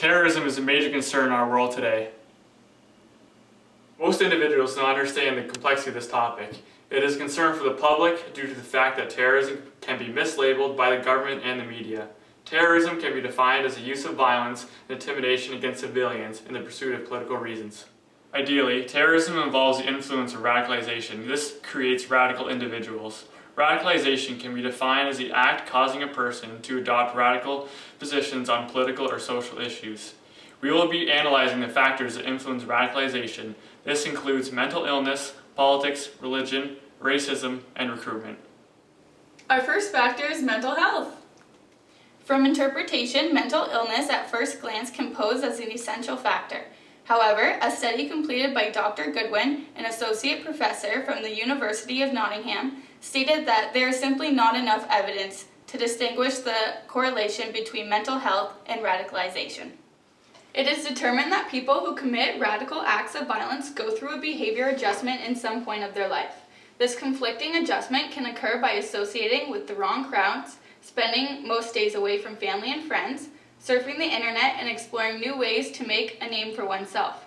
Terrorism is a major concern in our world today. Most individuals don't understand the complexity of this topic. It is a concern for the public due to the fact that terrorism can be mislabeled by the government and the media. Terrorism can be defined as the use of violence and intimidation against civilians in the pursuit of political reasons. Ideally, terrorism involves the influence of radicalization. This creates radical individuals. Radicalization can be defined as the act causing a person to adopt radical positions on political or social issues. We will be analyzing the factors that influence radicalization. This includes mental illness, politics, religion, racism, and recruitment. Our first factor is mental health. From interpretation, mental illness at first glance can pose as an essential factor. However, a study completed by Dr. Goodwin, an associate professor from the University of Nottingham, stated that there is simply not enough evidence to distinguish the correlation between mental health and radicalization. It is determined that people who commit radical acts of violence go through a behavior adjustment in some point of their life. This conflicting adjustment can occur by associating with the wrong crowds, spending most days away from family and friends, surfing the internet, and exploring new ways to make a name for oneself.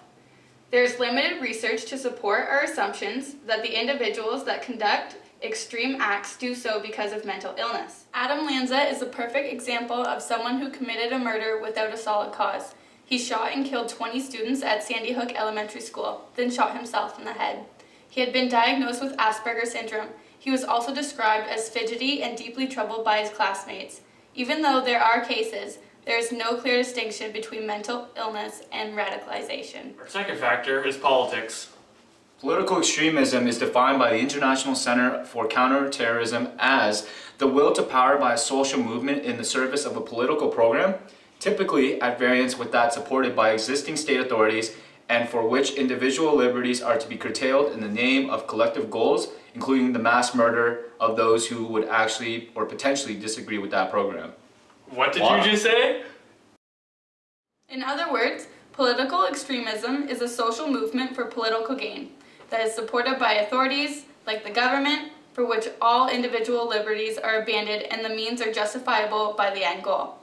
There is limited research to support our assumptions that the individuals that conduct extreme acts do so because of mental illness. Adam Lanza is a perfect example of someone who committed a murder without a solid cause. He shot and killed 20 students at Sandy Hook Elementary School, then shot himself in the head. He had been diagnosed with Asperger's syndrome. He was also described as fidgety and deeply troubled by his classmates. Even though there are cases, there is no clear distinction between mental illness and radicalization. Our second factor is politics. Political extremism is defined by the International Center for Counterterrorism as the will to power by a social movement in the service of a political program, typically at variance with that supported by existing state authorities, and for which individual liberties are to be curtailed in the name of collective goals, including the mass murder of those who would actually or potentially disagree with that program. What did you just say? In other words, political extremism is a social movement for political gain that is supported by authorities like the government, for which all individual liberties are abandoned and the means are justifiable by the end goal.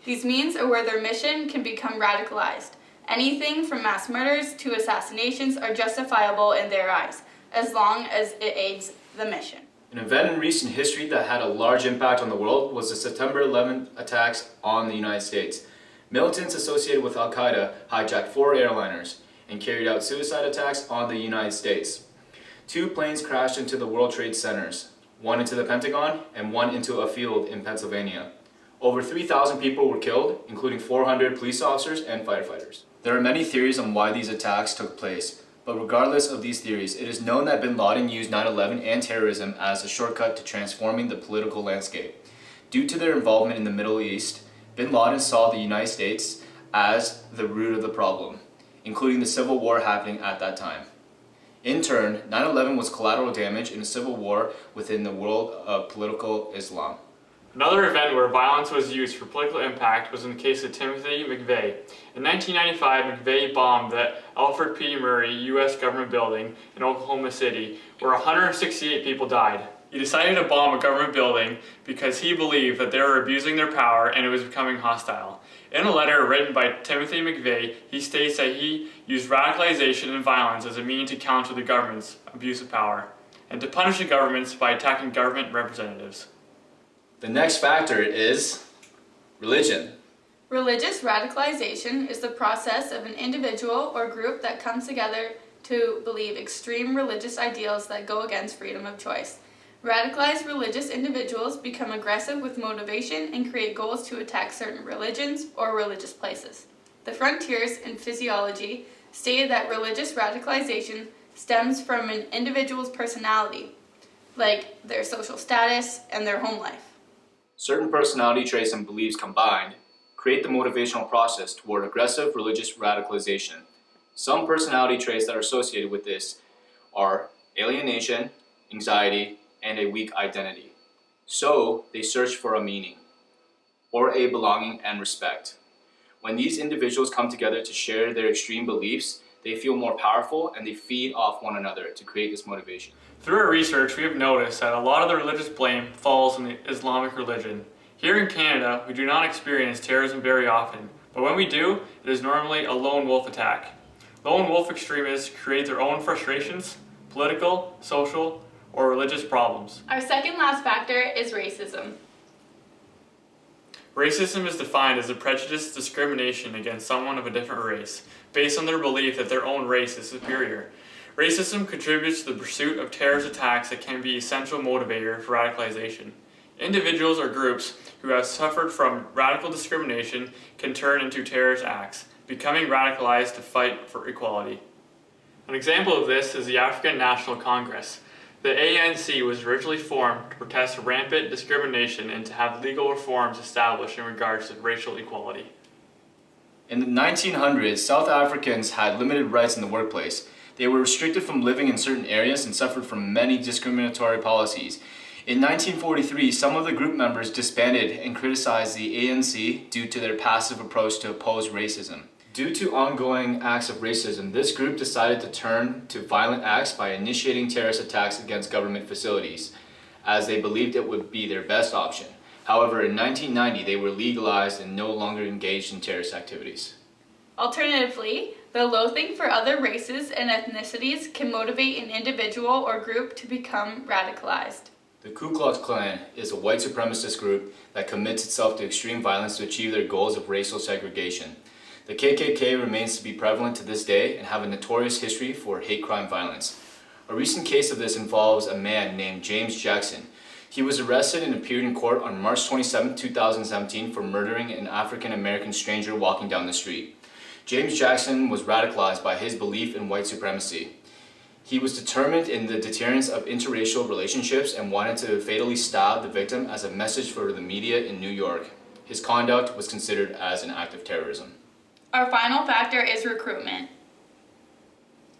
These means are where their mission can become radicalized. Anything from mass murders to assassinations are justifiable in their eyes, as long as it aids the mission. An event in recent history that had a large impact on the world was the September 11th attacks on the United States. Militants associated with Al-Qaeda hijacked 4 airliners and carried out suicide attacks on the United States. 2 planes crashed into the World Trade Centers, 1 into the Pentagon and 1 into a field in Pennsylvania. Over 3,000 people were killed, including 400 police officers and firefighters. There are many theories on why these attacks took place, but regardless of these theories, it is known that bin Laden used 9/11 and terrorism as a shortcut to transforming the political landscape. Due to their involvement in the Middle East, bin Laden saw the United States as the root of the problem, including the civil war happening at that time. In turn, 9/11 was collateral damage in a civil war within the world of political Islam. Another event where violence was used for political impact was in the case of Timothy McVeigh. In 1995, McVeigh bombed the Alfred P. Murray U.S. government building in Oklahoma City, where 168 people died. He decided to bomb a government building because he believed that they were abusing their power and it was becoming hostile. In a letter written by Timothy McVeigh, he states that he used radicalization and violence as a means to counter the government's abuse of power and to punish the governments by attacking government representatives. The next factor is religion. Religious radicalization is the process of an individual or group that comes together to believe extreme religious ideals that go against freedom of choice. Radicalized religious individuals become aggressive with motivation and create goals to attack certain religions or religious places. The frontiers in physiology stated that religious radicalization stems from an individual's personality, like their social status and their home life. Certain personality traits and beliefs combined create the motivational process toward aggressive religious radicalization. Some personality traits that are associated with this are alienation, anxiety, and a weak identity. So they search for a meaning, or a belonging and respect. When these individuals come together to share their extreme beliefs, they feel more powerful and they feed off one another to create this motivation. Through our research, we have noticed that a lot of the religious blame falls on the Islamic religion. Here in Canada, we do not experience terrorism very often, but when we do, it is normally a lone wolf attack. Lone wolf extremists create their own frustrations, political, social, or religious problems. Our second last factor is racism. Racism is defined as a prejudiced discrimination against someone of a different race, based on their belief that their own race is superior. Racism contributes to the pursuit of terrorist attacks that can be an essential motivator for radicalization. Individuals or groups who have suffered from radical discrimination can turn into terrorist acts, becoming radicalized to fight for equality. An example of this is the African National Congress. The ANC was originally formed to protest rampant discrimination and to have legal reforms established in regards to racial equality. In the 1900s, South Africans had limited rights in the workplace. They were restricted from living in certain areas and suffered from many discriminatory policies. In 1943, some of the group members disbanded and criticized the ANC due to their passive approach to oppose racism. Due to ongoing acts of racism, this group decided to turn to violent acts by initiating terrorist attacks against government facilities, as they believed it would be their best option. However, in 1990, they were legalized and no longer engaged in terrorist activities. Alternatively, the loathing for other races and ethnicities can motivate an individual or group to become radicalized. The Ku Klux Klan is a white supremacist group that commits itself to extreme violence to achieve their goals of racial segregation. The KKK remains to be prevalent to this day and have a notorious history for hate crime violence. A recent case of this involves a man named James Jackson. He was arrested and appeared in court on March 27, 2017 for murdering an African American stranger walking down the street. James Jackson was radicalized by his belief in white supremacy. He was determined in the deterrence of interracial relationships and wanted to fatally stab the victim as a message for the media in New York. His conduct was considered as an act of terrorism. Our final factor is recruitment.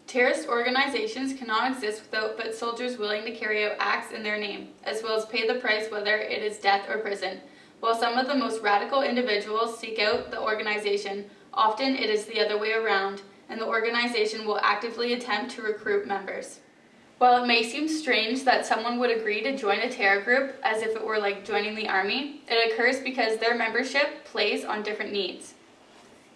Terrorist organizations cannot exist without foot soldiers willing to carry out acts in their name, as well as pay the price whether it is death or prison. While some of the most radical individuals seek out the organization, often it is the other way around, and the organization will actively attempt to recruit members. While it may seem strange that someone would agree to join a terror group as if it were like joining the army, it occurs because their membership plays on different needs.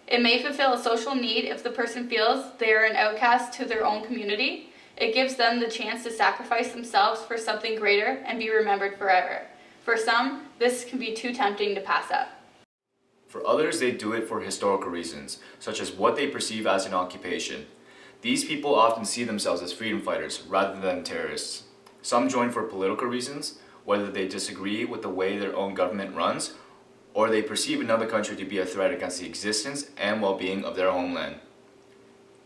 It may fulfill a social need if the person feels they are an outcast to their own community. It gives them the chance to sacrifice themselves for something greater and be remembered forever. For some, this can be too tempting to pass up. For others, they do it for historical reasons, such as what they perceive as an occupation. These people often see themselves as freedom fighters rather than terrorists. Some join for political reasons, whether they disagree with the way their own government runs, or they perceive another country to be a threat against the existence and well-being of their homeland.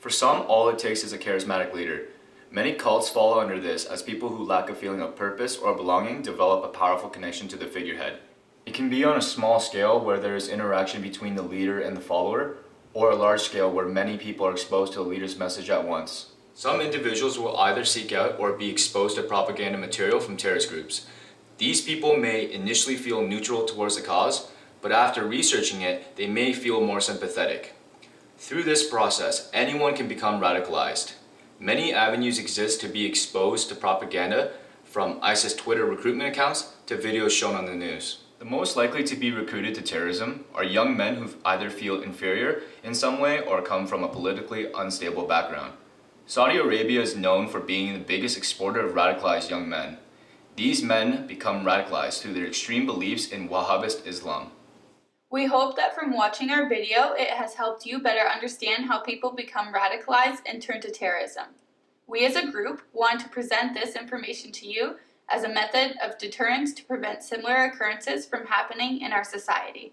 For some, all it takes is a charismatic leader. Many cults fall under this, as people who lack a feeling of purpose or belonging develop a powerful connection to the figurehead. It can be on a small scale where there is interaction between the leader and the follower, or a large scale where many people are exposed to the leader's message at once. Some individuals will either seek out or be exposed to propaganda material from terrorist groups. These people may initially feel neutral towards the cause, but after researching it, they may feel more sympathetic. Through this process, anyone can become radicalized. Many avenues exist to be exposed to propaganda, from ISIS Twitter recruitment accounts to videos shown on the news. The most likely to be recruited to terrorism are young men who either feel inferior in some way or come from a politically unstable background. Saudi Arabia is known for being the biggest exporter of radicalized young men. These men become radicalized through their extreme beliefs in Wahhabist Islam. We hope that from watching our video, it has helped you better understand how people become radicalized and turn to terrorism. We as a group want to present this information to you as a method of deterrence to prevent similar occurrences from happening in our society.